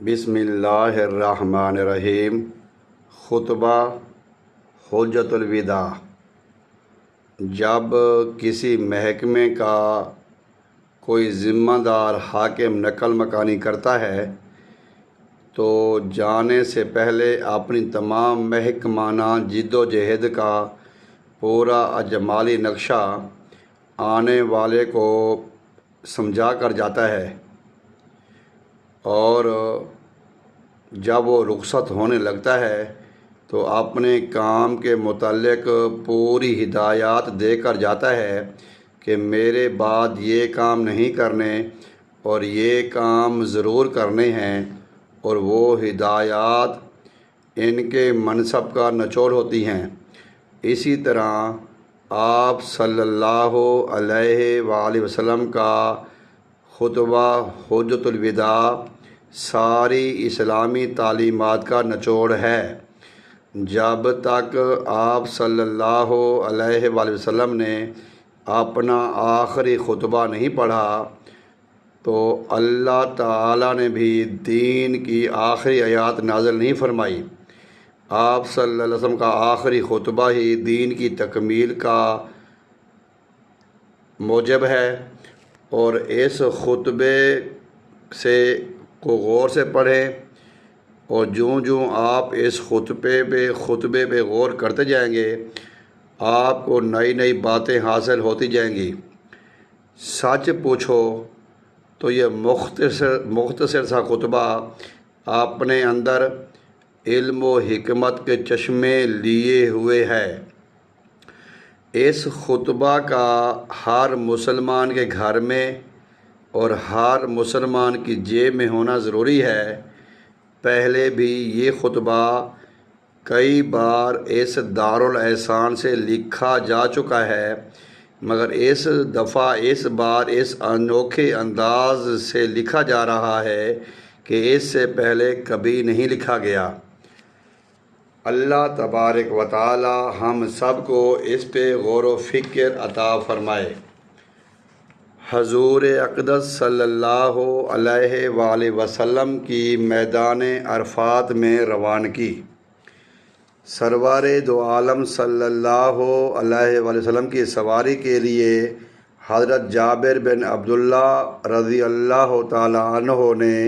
بسم اللہ الرحمن الرحیم۔ خطبہ حجۃ الوداع۔ جب کسی محکمے کا کوئی ذمہ دار حاکم نقل مکانی کرتا ہے تو جانے سے پہلے اپنی تمام محکمانہ جد و جہد کا پورا اجمالی نقشہ آنے والے کو سمجھا کر جاتا ہے، اور جب وہ رخصت ہونے لگتا ہے تو اپنے کام کے متعلق پوری ہدایات دے کر جاتا ہے کہ میرے بعد یہ کام نہیں کرنے اور یہ کام ضرور کرنے ہیں، اور وہ ہدایات ان کے منصب کا نچوڑ ہوتی ہیں۔ اسی طرح آپ صلی اللہ علیہ وآلہ وسلم کا خطبہ حجۃ الوداع ساری اسلامی تعلیمات کا نچوڑ ہے۔ جب تک آپ صلی اللہ علیہ وآلہ وسلم نے اپنا آخری خطبہ نہیں پڑھا تو اللہ تعالیٰ نے بھی دین کی آخری آیات نازل نہیں فرمائی۔ آپ صلی اللہ علیہ وسلم کا آخری خطبہ ہی دین کی تکمیل کا موجب ہے، اور اس خطبے سے کو غور سے پڑھیں، اور جوں آپ اس خطبے پہ غور کرتے جائیں گے آپ کو نئی نئی باتیں حاصل ہوتی جائیں گی۔ سچ پوچھو تو یہ مختصر سا خطبہ اپنے اندر علم و حکمت کے چشمے لیے ہوئے ہے۔ اس خطبہ کا ہر مسلمان کے گھر میں اور ہر مسلمان کی جیب میں ہونا ضروری ہے۔ پہلے بھی یہ خطبہ کئی بار اس دارالاحسان سے لکھا جا چکا ہے، مگر اس دفعہ اس بار اس انوکھے انداز سے لکھا جا رہا ہے کہ اس سے پہلے کبھی نہیں لکھا گیا۔ اللہ تبارک و تعالی ہم سب کو اس پہ غور و فکر عطا فرمائے۔ حضور اقدس صلی اللہ علیہ وآلہ وسلم کی میدان عرفات میں روانگی۔ سرور دو عالم صلی اللہ علیہ وآلہ وسلم کی سواری کے لیے حضرت جابر بن عبداللہ رضی اللہ تعالیٰ عنہ نے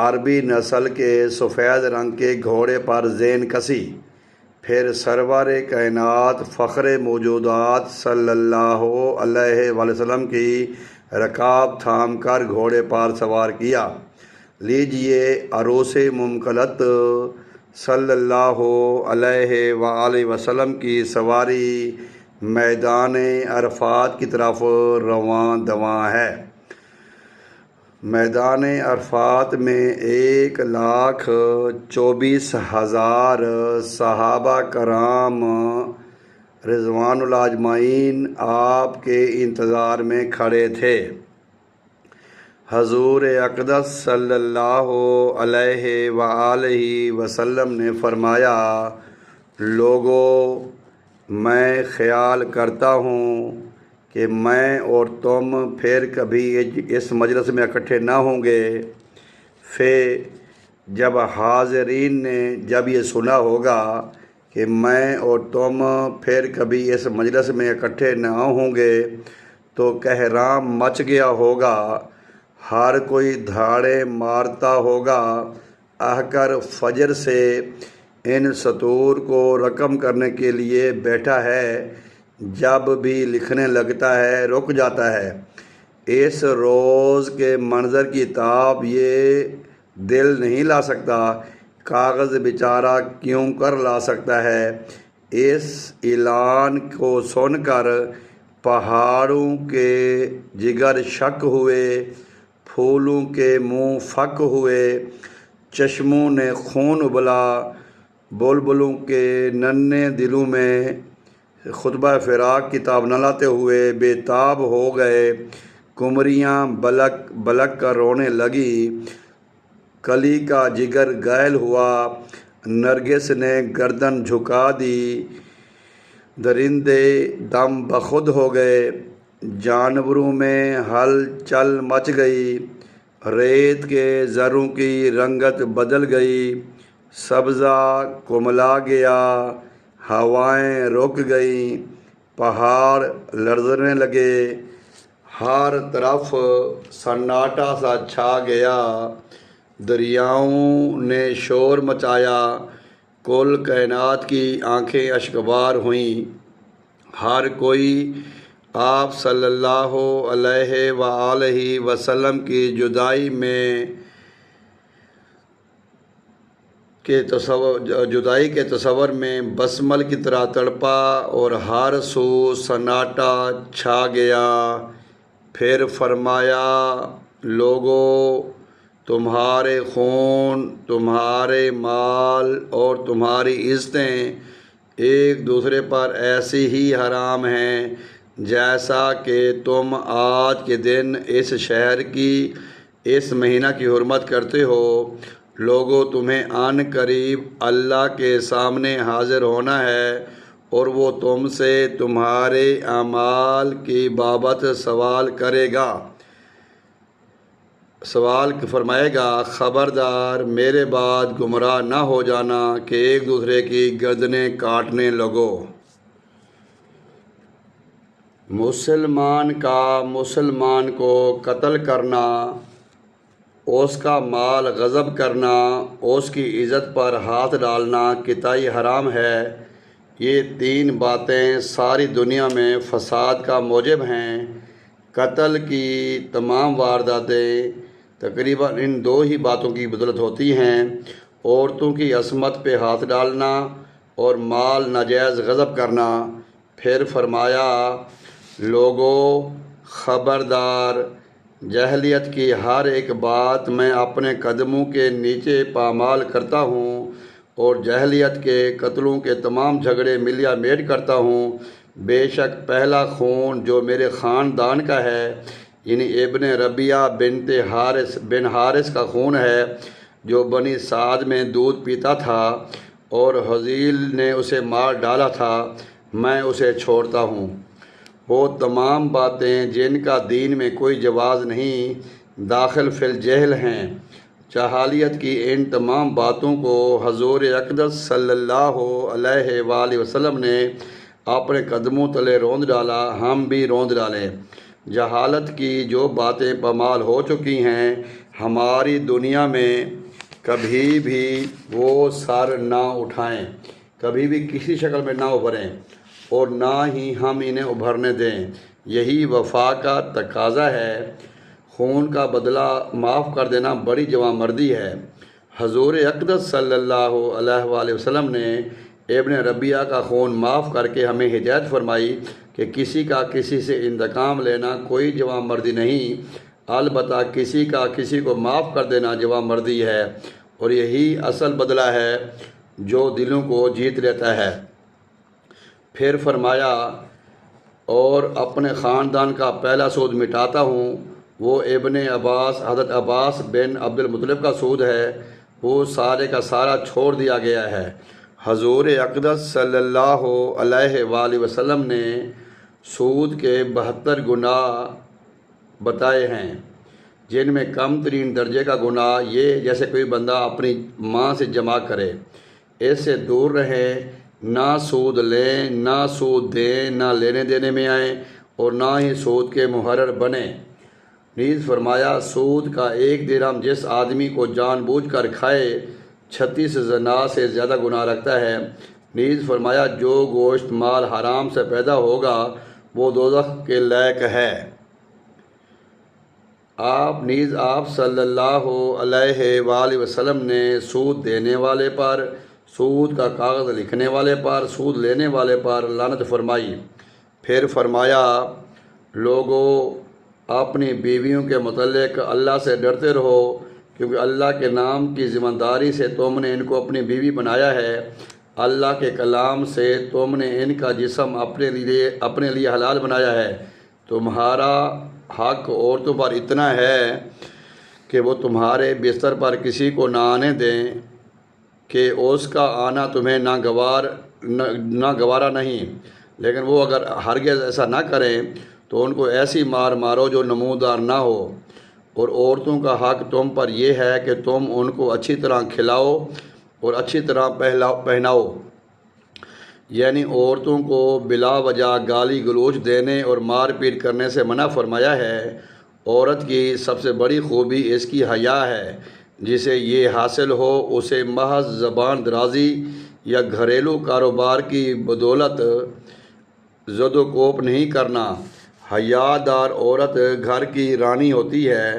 عربی نسل کے سفید رنگ کے گھوڑے پر زین کسی، پھر سرور کائنات فخر موجودات صلی اللہ علیہ وآلہ وسلم کی رکاب تھام کر گھوڑے پر سوار کیا۔ لیجئے عروس مملکت صلی اللہ علیہ وآلہ وسلم کی سواری میدان عرفات کی طرف رواں دواں ہے۔ میدان عرفات میں 1,24,000 صحابہ کرام رضوان اللہ اجمعین آپ کے انتظار میں کھڑے تھے۔ حضور اقدس صلی اللہ علیہ وآلہ وسلم نے فرمایا، لوگو، میں خیال کرتا ہوں کہ میں اور تم پھر کبھی اس مجلس میں اکٹھے نہ ہوں گے۔ جب حاضرین نے جب یہ سنا ہوگا کہ میں اور تم پھر کبھی اس مجلس میں اکٹھے نہ ہوں گے تو کہرام مچ گیا ہوگا، ہر کوئی دھاڑے مارتا ہوگا، کر فجر سے ان سطور کو رقم کرنے کے لیے بیٹھا ہے، جب بھی لکھنے لگتا ہے رک جاتا ہے۔ اس روز کے منظر کی تاب یہ دل نہیں لا سکتا، کاغذ بیچارہ کیوں کر لا سکتا ہے۔ اس اعلان کو سن کر پہاڑوں کے جگر شک ہوئے، پھولوں کے منہ فک ہوئے، چشموں نے خون ابلا، بلبلوں کے ننھے دلوں میں خطبہ فراق کی تاب نہ لاتے ہوئے بے تاب ہو گئے، قمریاں بلک بلک کر رونے لگی، کلی کا جگر گائل ہوا، نرگس نے گردن جھکا دی، درندے دم بخود ہو گئے، جانوروں میں ہلچل مچ گئی، ریت کے ذروں کی رنگت بدل گئی، سبزہ کملا گیا، ہوائیں رک گئیں، پہاڑ لرزنے لگے، ہر طرف سناٹا سا چھا گیا، دریاؤں نے شور مچایا، کل کائنات کی آنکھیں اشکبار ہوئیں، ہر کوئی آپ صلی اللہ علیہ وآلہ وسلم کی جدائی کے تصور میں بسمل کی طرح تڑپا اور ہر سو سناٹا چھا گیا۔ پھر فرمایا، لوگو، تمہارے خون، تمہارے مال اور تمہاری عزتیں ایک دوسرے پر ایسی ہی حرام ہیں جیسا کہ تم آج کے دن اس شہر کی، اس مہینہ کی حرمت کرتے ہو۔ لوگوں، تمہیں عن قریب اللہ کے سامنے حاضر ہونا ہے اور وہ تم سے تمہارے اعمال کی بابت سوال کرے گا۔ سوال فرمائے گا، خبردار میرے بعد گمراہ نہ ہو جانا کہ ایک دوسرے کی گردنیں کاٹنے لگو۔ مسلمان کا مسلمان کو قتل کرنا، اس کا مال غصب کرنا، اس کی عزت پر ہاتھ ڈالنا قطعی حرام ہے۔ یہ تین باتیں ساری دنیا میں فساد کا موجب ہیں۔ قتل کی تمام وارداتیں تقریباً ان دو ہی باتوں کی بدولت ہوتی ہیں، عورتوں کی عصمت پہ ہاتھ ڈالنا اور مال ناجائز غصب کرنا۔ پھر فرمایا، لوگو، خبردار، جاہلیت کی ہر ایک بات میں اپنے قدموں کے نیچے پامال کرتا ہوں اور جاہلیت کے قتلوں کے تمام جھگڑے ملیا میٹ کرتا ہوں۔ بے شک پہلا خون جو میرے خاندان کا ہے، یعنی ابن ربیعہ بن حارث کا خون ہے، جو بنی سعد میں دودھ پیتا تھا اور حذیل نے اسے مار ڈالا تھا، میں اسے چھوڑتا ہوں۔ وہ تمام باتیں جن کا دین میں کوئی جواز نہیں، داخل فی الجہل ہیں۔ جاہلیت کی ان تمام باتوں کو حضور اقدس صلی اللہ علیہ وآلہ وسلم نے اپنے قدموں تلے روند ڈالا، ہم بھی روند ڈالیں۔ جہالت کی جو باتیں پامال ہو چکی ہیں، ہماری دنیا میں کبھی بھی وہ سر نہ اٹھائیں، کبھی بھی کسی شکل میں نہ ابھریں اور نہ ہی ہم انہیں ابھرنے دیں۔ یہی وفا کا تقاضا ہے۔ خون کا بدلہ معاف کر دینا بڑی جوانمردی ہے۔ حضور اقدس صلی اللہ علیہ وآلہ وسلم نے ابن ربیعہ کا خون معاف کر کے ہمیں ہدایت فرمائی کہ کسی کا کسی سے انتقام لینا کوئی جوانمردی نہیں، البتہ کسی کا کسی کو معاف کر دینا جوانمردی ہے، اور یہی اصل بدلہ ہے جو دلوں کو جیت لیتا ہے۔ پھر فرمایا، اور اپنے خاندان کا پہلا سود مٹاتا ہوں، وہ ابن عباس، حضرت عباس بن عبد المطلب کا سود ہے، وہ سارے کا سارا چھوڑ دیا گیا ہے۔ حضور اقدس صلی اللہ علیہ وآلہ وسلم نے سود کے 72 گناہ بتائے ہیں، جن میں کم ترین درجے کا گناہ یہ جیسے کوئی بندہ اپنی ماں سے جمع کرے۔ اس سے دور رہیں، نہ سود لیں، نہ سود دیں، نہ لینے دینے میں آئیں اور نہ ہی سود کے محرر بنیں۔ نیز فرمایا، سود کا 1 درہم جس آدمی کو جان بوجھ کر کھائے 36 زنا سے زیادہ گناہ رکھتا ہے۔ نیز فرمایا، جو گوشت مال حرام سے پیدا ہوگا وہ دوزخ کے لائق ہے۔ آپ صلی اللہ علیہ وآلہ وسلم نے سود دینے والے پر، سود کا کاغذ لکھنے والے پر، سود لینے والے پر لعنت فرمائی۔ پھر فرمایا، لوگو، اپنی بیویوں کے متعلق اللہ سے ڈرتے رہو، کیونکہ اللہ کے نام کی ذمہ داری سے تم نے ان کو اپنی بیوی بنایا ہے۔ اللہ کے کلام سے تم نے ان کا جسم اپنے لیے حلال بنایا ہے۔ تمہارا حق عورتوں پر اتنا ہے کہ وہ تمہارے بستر پر کسی کو نہ آنے دیں کہ اس کا آنا تمہیں ناگوارا نہیں، لیکن وہ اگر ہرگز ایسا نہ کریں تو ان کو ایسی مار مارو جو نمودار نہ ہو۔ اور عورتوں کا حق تم پر یہ ہے کہ تم ان کو اچھی طرح کھلاؤ اور اچھی طرح پہناؤ، یعنی عورتوں کو بلا وجہ گالی گلوچ دینے اور مار پیٹ کرنے سے منع فرمایا ہے۔ عورت کی سب سے بڑی خوبی اس کی حیا ہے، جسے یہ حاصل ہو اسے محض زبان درازی یا گھریلو کاروبار کی بدولت زد و کوب نہیں کرنا۔ حیا دار عورت گھر کی رانی ہوتی ہے،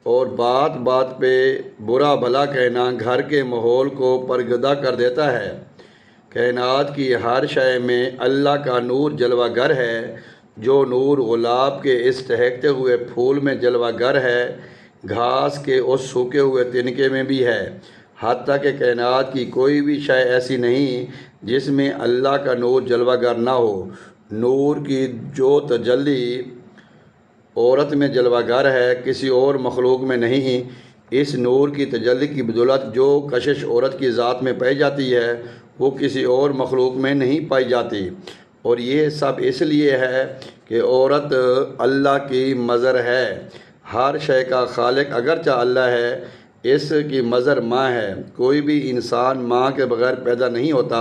اور بات بات پہ برا بھلا کہنا گھر کے ماحول کو پرگدہ کر دیتا ہے۔ کائنات کی ہر شے میں اللہ کا نور جلوہ گر ہے، جو نور گلاب کے اس ٹہکتے ہوئے پھول میں جلوہ گر ہے، گھاس کے اس سوکھے ہوئے تنکے میں بھی ہے۔ حتیٰ کہ کائنات کی کوئی بھی شے ایسی نہیں جس میں اللہ کا نور جلوہ گر نہ ہو۔ نور کی جو تجلی عورت میں جلوہ گر ہے، کسی اور مخلوق میں نہیں۔ اس نور کی تجلی کی بدولت جو کشش عورت کی ذات میں پائی جاتی ہے، وہ کسی اور مخلوق میں نہیں پائی جاتی، اور یہ سب اس لیے ہے کہ عورت اللہ کی مظہر ہے۔ ہر شے کا خالق اگرچہ اللہ ہے، اس کی مظہر ماں ہے۔ کوئی بھی انسان ماں کے بغیر پیدا نہیں ہوتا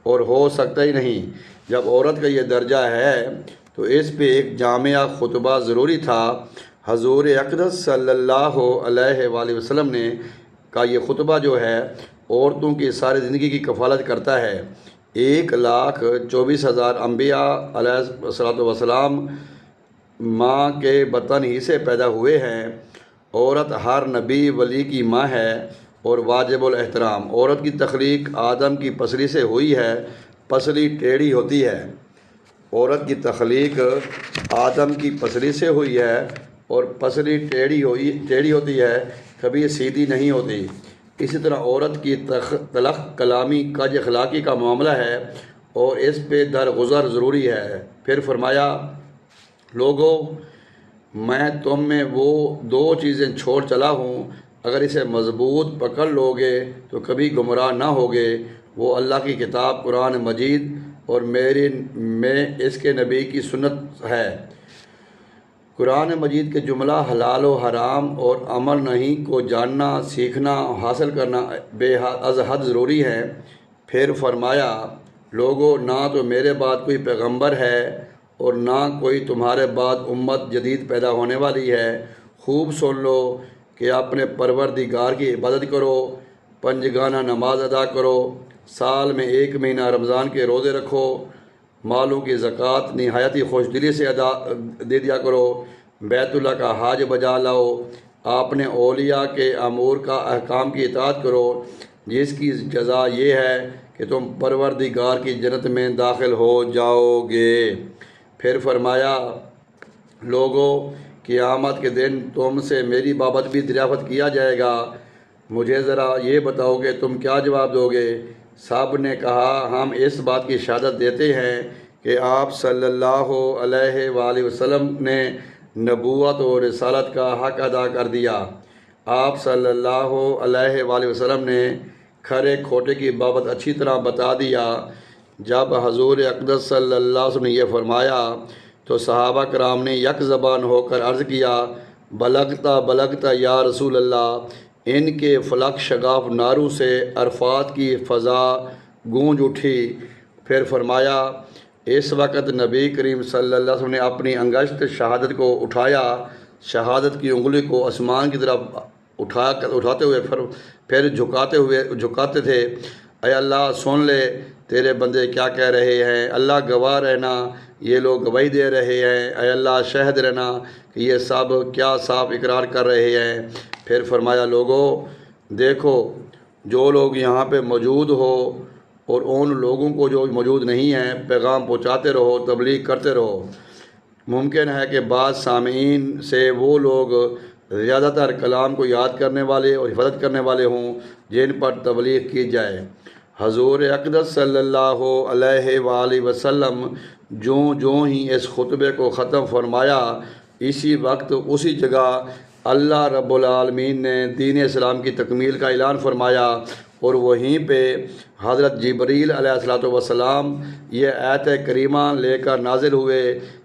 اور ہو سکتا ہی نہیں۔ جب عورت کا یہ درجہ ہے تو اس پہ ایک جامع خطبہ ضروری تھا۔ حضور اقدس صلی اللہ علیہ وآلہ وسلم نے کا یہ خطبہ جو ہے عورتوں کی ساری زندگی کی کفالت کرتا ہے۔ 1,24,000 انبیاء علیہ الصلوۃ والسلام ماں کے بطن ہی سے پیدا ہوئے ہیں۔ عورت ہر نبی ولی کی ماں ہے اور واجب الاحترام۔ عورت کی تخلیق آدم کی پسلی سے ہوئی ہے، پسلی ٹیڑھی ہوتی ہے۔ عورت کی تخلیق آدم کی پسلی سے ہوئی ہے اور پسلی ٹیڑھی ہوتی ہے، کبھی سیدھی نہیں ہوتی۔ اسی طرح عورت کی تلخ کلامی کج اخلاقی کا معاملہ ہے اور اس پہ درگزر ضروری ہے۔ پھر فرمایا، لوگو، میں تم میں وہ 2 چیزیں چھوڑ چلا ہوں، اگر اسے مضبوط پکڑ لو گے تو کبھی گمراہ نہ ہوگے۔ وہ اللہ کی کتاب قرآن مجید اور میں اس کے نبی کی سنت ہے۔ قرآن مجید کے جملہ حلال و حرام اور امر نہیں کو جاننا، سیکھنا، حاصل کرنا بے از حد ضروری ہے۔ پھر فرمایا، لوگو، نہ تو میرے بعد کوئی پیغمبر ہے اور نہ کوئی تمہارے بعد امت جدید پیدا ہونے والی ہے۔ خوب سن لو کہ اپنے پروردگار کی عبادت کرو، پنجگانہ نماز ادا کرو، سال میں 1 مہینہ رمضان کے روزے رکھو، مالوں کی زکوٰۃ نہایت ہی خوش دلی سے دے دیا کرو، بیت اللہ کا حج بجا لاؤ، اپنے اولیاء کے امور کا احکام کی اطاعت کرو، جس کی جزا یہ ہے کہ تم پروردگار کی جنت میں داخل ہو جاؤ گے۔ پھر فرمایا، لوگو، قیامت کے دن تم سے میری بابت بھی دریافت کیا جائے گا، مجھے ذرا یہ بتاؤ کہ تم کیا جواب دو گے؟ سب نے کہا، ہم اس بات کی شہادت دیتے ہیں کہ آپ صلی اللہ علیہ وآلہ وسلم نے نبوت اور رسالت کا حق ادا کر دیا۔ آپ صلی اللہ علیہ وآلہ وسلم نے کھرے کھوٹے کی بابت اچھی طرح بتا دیا۔ جب حضور اقدس صلی اللہ علیہ وسلم نے یہ فرمایا تو صحابہ کرام نے یک زبان ہو کر عرض کیا، بلغتا یا رسول اللہ۔ ان کے فلک شگاف ناروں سے عرفات کی فضا گونج اٹھی۔ پھر فرمایا، اس وقت نبی کریم صلی اللہ علیہ وسلم نے اپنی انگشت شہادت کو اٹھایا، شہادت کی انگلی کو آسمان کی طرف اٹھاتے ہوئے پھر جھکاتے تھے، اے اللہ سن لے تیرے بندے کیا کہہ رہے ہیں، اللہ گواہ رہنا یہ لوگ گواہی دے رہے ہیں، اے اللہ شاہد رہنا کہ یہ سب کیا صاف اقرار کر رہے ہیں۔ پھر فرمایا، لوگوں دیکھو، جو لوگ یہاں پہ موجود ہو اور ان لوگوں کو جو موجود نہیں ہیں پیغام پہنچاتے رہو، تبلیغ کرتے رہو۔ ممکن ہے کہ بعض سامعین سے وہ لوگ زیادہ تر کلام کو یاد کرنے والے اور حفاظت کرنے والے ہوں جن پر تبلیغ کی جائے۔ حضور اقدس صلی اللہ علیہ وآلہ وسلم جوں ہی اس خطبے کو ختم فرمایا، اسی وقت اسی جگہ اللہ رب العالمین نے دین اسلام کی تکمیل کا اعلان فرمایا، اور وہیں پہ حضرت جبریل علیہ الصلوۃ والسلام یہ آیت کریمہ لے کر نازل ہوئے،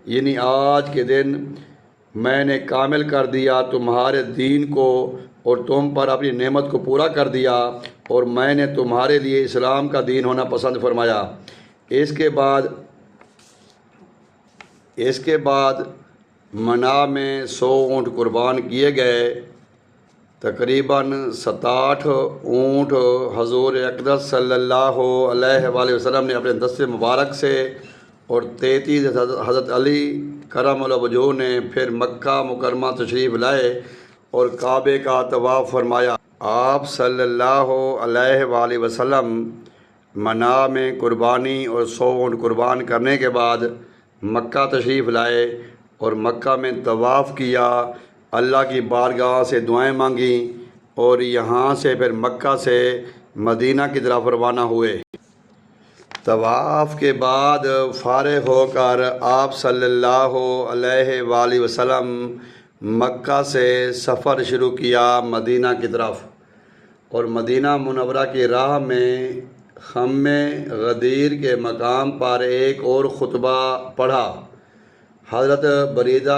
یعنی آج کے دن میں نے کامل کر دیا تمہارے دین کو اور تم پر اپنی نعمت کو پورا کر دیا، اور میں نے تمہارے لیے اسلام کا دین ہونا پسند فرمایا۔ اس کے بعد منا میں 100 اونٹ قربان کیے گئے۔ تقریباً 67 اونٹ حضور اقدس صلی اللہ علیہ وآلہ وسلم نے اپنے دست مبارک سے، اور 33 حضرت علی کرم اللہ وجہہ نے پھر مکہ مکرمہ تشریف لائے اور کعبے کا طواف فرمایا۔ آپ صلی اللہ علیہ وآلہ وسلم منا میں قربانی اور 100 اونٹ قربان کرنے کے بعد مکہ تشریف لائے اور مکہ میں طواف کیا، اللہ کی بارگاہ سے دعائیں مانگیں، اور یہاں سے پھر مکہ سے مدینہ کی طرف روانہ ہوئے۔ طواف کے بعد فارغ ہو کر آپ صلی اللہ علیہ وآلہ وسلم مکہ سے سفر شروع کیا مدینہ کی طرف، اور مدینہ منورہ کی راہ میں خم غدیر کے مقام پر ایک اور خطبہ پڑھا۔ حضرت بریدہ